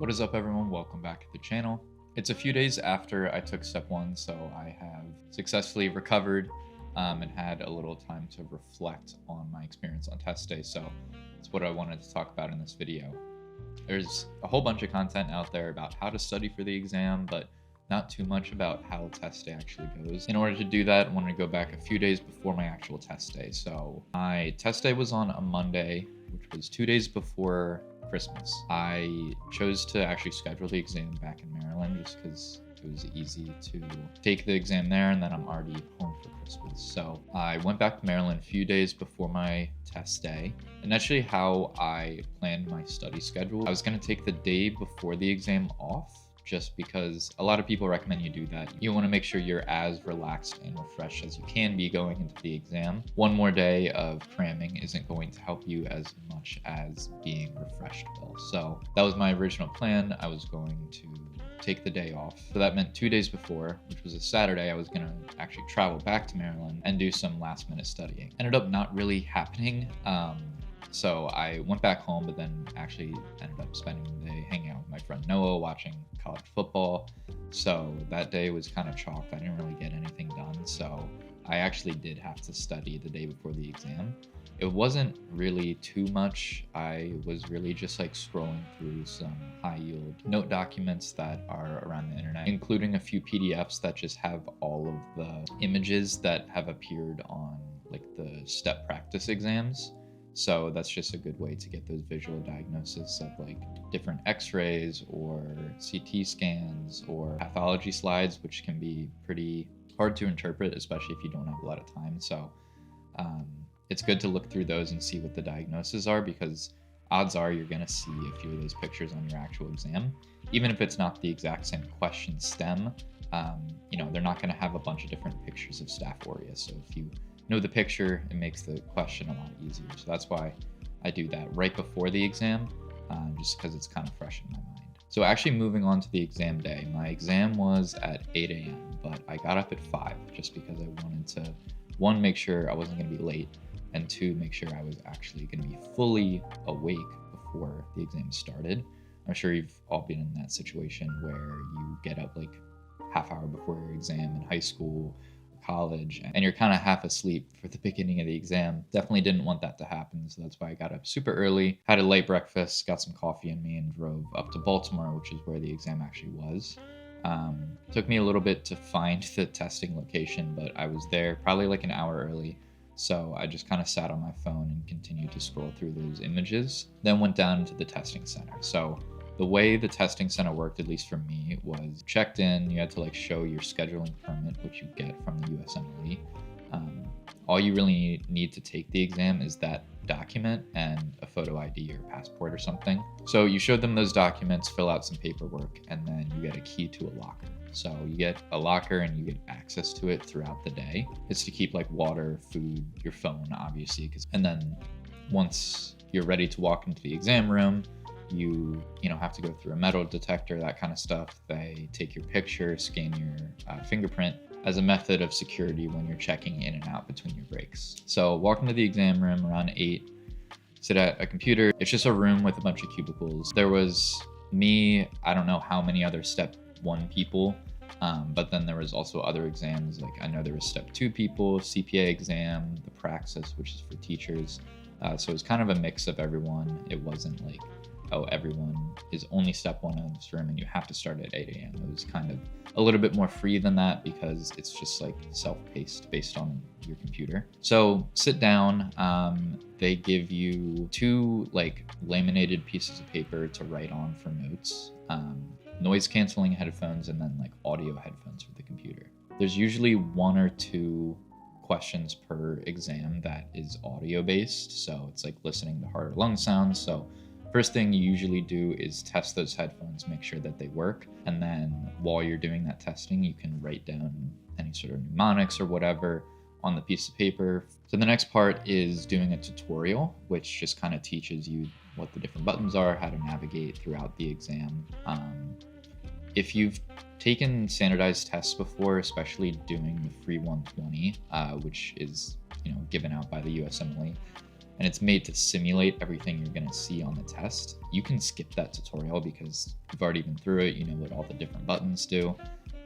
What is up, everyone? Welcome back to the channel. It's a few days after I took step one, so I have successfully recovered and had a little time to reflect on my experience on test day. So that's what I wanted to talk about in this video. There's a whole bunch of content out there about how to study for the exam, but not too much about how test day actually goes. In order to do that, I wanted to go back a few days before my actual test day. So my test day was on a Monday, which was 2 days before Christmas. I chose to actually schedule the exam back in Maryland just because it was easy to take the exam there, and then I'm already home for Christmas. So I went back to Maryland a few days before my test day. And actually how I planned my study schedule, I was going to take the day before the exam off, just because a lot of people recommend you do that. You want to make sure you're as relaxed and refreshed as you can be going into the exam. One more day of cramming isn't going to help you as much as being refreshed will. So that was my original plan. I was going to take the day off. So that meant 2 days before, which was a Saturday, I was going to actually travel back to Maryland and do some last minute studying. Ended up not really happening. So I went back home, but then actually ended up spending the day hanging out with my friend Noah, watching college football. So that day was kind of chalked. I didn't really get anything done. So I actually did have to study the day before the exam. It wasn't really too much. I was really just like scrolling through some high yield note documents that are around the internet, including a few PDFs that just have all of the images that have appeared on like the step practice exams. So that's just a good way to get those visual diagnoses of like different x-rays or CT scans or pathology slides, which can be pretty hard to interpret, especially if you don't have a lot of time. So it's good to look through those and see what the diagnoses are, because odds are you're going to see a few of those pictures on your actual exam. Even if it's not the exact same question stem, they're not going to have a bunch of different pictures of Staph aureus. So if you know the picture, it makes the question a lot easier. So that's why I do that right before the exam, just because it's kind of fresh in my mind. So actually moving on to the exam day, my exam was at 8 a.m., but I got up at 5 just because I wanted to, one, make sure I wasn't going to be late, and two, make sure I was actually going to be fully awake before the exam started. I'm sure you've all been in that situation where you get up like half hour before your exam in high school, college, and you're kind of half asleep for the beginning of the exam. Definitely didn't want that to happen, so that's why I got up super early, had a late breakfast, got some coffee in me, and drove up to Baltimore, which is where the exam actually was. Took me a little bit to find the testing location, but I was there probably like an hour early, so I just kind of sat on my phone and continued to scroll through those images, then went down into the testing center. So the way the testing center worked, at least for me, was checked in, you had to like show your scheduling permit, which you get from the USMLE. All you really need to take the exam is that document and a photo ID or passport or something. So you show them those documents, fill out some paperwork, and then you get a key to a locker. So you get a locker and you get access to it throughout the day. It's to keep like water, food, your phone, obviously. And then once you're ready to walk into the exam room, you have to go through a metal detector, that kind of stuff. They take your picture, scan your fingerprint as a method of security when you're checking in and out between your breaks. So walk into the exam room around 8, sit at a computer. It's just a room with a bunch of cubicles. There was me, I don't know how many other step 1 people, but then there was also other exams. Like I know there was step 2 people, CPA exam, the praxis, which is for teachers. So it was kind of a mix of everyone. It wasn't like, oh, everyone is only step 1 in this room and you have to start at 8 a.m. It was kind of a little bit more free than that, because it's just like self-paced based on your computer. So sit down, they give you 2 like laminated pieces of paper to write on for notes, noise canceling headphones, and then like audio headphones for the computer. There's usually 1 or 2 questions per exam that is audio based. So it's like listening to heart or lung sounds. So first thing you usually do is test those headphones, make sure that they work. And then while you're doing that testing, you can write down any sort of mnemonics or whatever on the piece of paper. So the next part is doing a tutorial, which just kind of teaches you what the different buttons are, how to navigate throughout the exam. If you've taken standardized tests before, especially doing the free 120, which is given out by the USMLE, and it's made to simulate everything you're going to see on the test. You can skip that tutorial because you've already been through it, you know what all the different buttons do.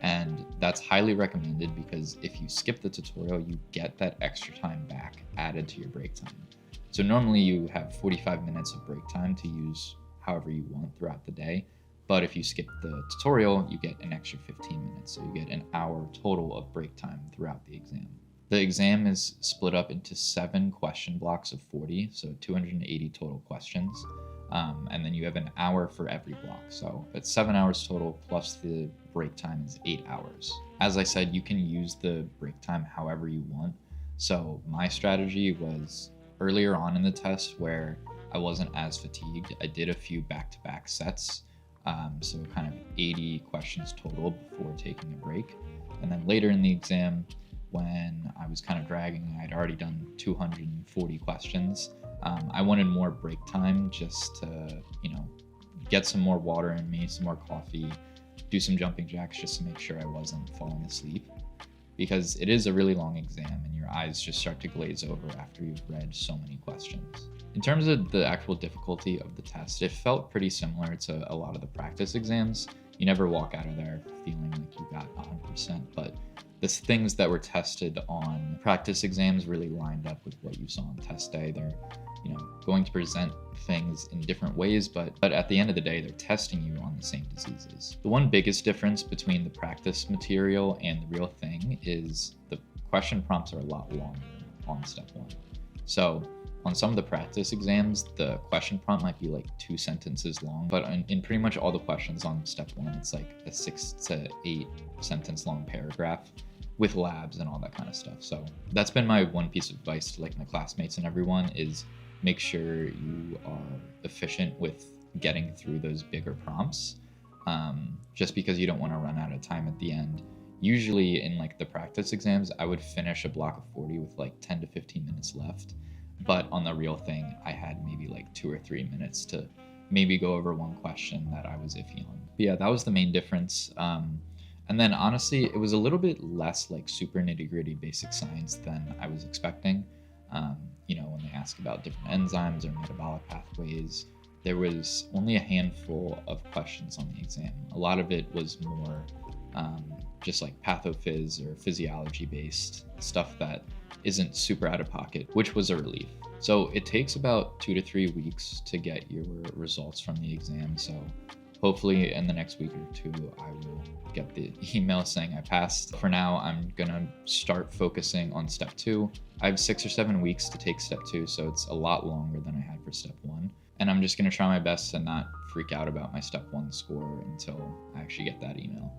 And that's highly recommended because if you skip the tutorial, you get that extra time back added to your break time. So normally you have 45 minutes of break time to use however you want throughout the day. But if you skip the tutorial, you get an extra 15 minutes. So you get an hour total of break time throughout the exam. The exam is split up into 7 question blocks of 40, so 280 total questions. And then you have an hour for every block. So it's 7 hours total, plus the break time is 8 hours. As I said, you can use the break time however you want. So my strategy was earlier on in the test where I wasn't as fatigued. I did a few back-to-back sets. So kind of 80 questions total before taking a break. And then later in the exam, when I was kind of dragging, I'd already done 240 questions. I wanted more break time just to, get some more water in me, some more coffee, do some jumping jacks just to make sure I wasn't falling asleep. Because it is a really long exam and your eyes just start to glaze over after you've read so many questions. In terms of the actual difficulty of the test, it felt pretty similar to a lot of the practice exams. You never walk out of there feeling like you got 100%, but the things that were tested on practice exams really lined up with what you saw on test day. They're, going to present things in different ways, but at the end of the day, they're testing you on the same diseases. The one biggest difference between the practice material and the real thing is the question prompts are a lot longer on step 1. So on some of the practice exams, the question prompt might be like 2 sentences long, but in pretty much all the questions on step 1, it's like a 6 to 8 sentence long paragraph with labs and all that kind of stuff. So that's been my one piece of advice to like my classmates and everyone is make sure you are efficient with getting through those bigger prompts, just because you don't want to run out of time at the end. Usually in like the practice exams, I would finish a block of 40 with like 10 to 15 minutes left. But on the real thing, I had maybe like 2 or 3 minutes to maybe go over one question that I was iffy on. But yeah, that was the main difference. And then honestly, it was a little bit less like super nitty gritty basic science than I was expecting. When they ask about different enzymes or metabolic pathways, there was only a handful of questions on the exam. A lot of it was more just like pathophys or physiology based stuff that isn't super out of pocket, which was a relief. So it takes about 2 to 3 weeks to get your results from the exam. So hopefully in the next week or 2, I will get the email saying I passed. For now, I'm gonna start focusing on step 2. I have 6 or 7 weeks to take step 2, so it's a lot longer than I had for step 1. And I'm just gonna try my best to not freak out about my step 1 score until I actually get that email.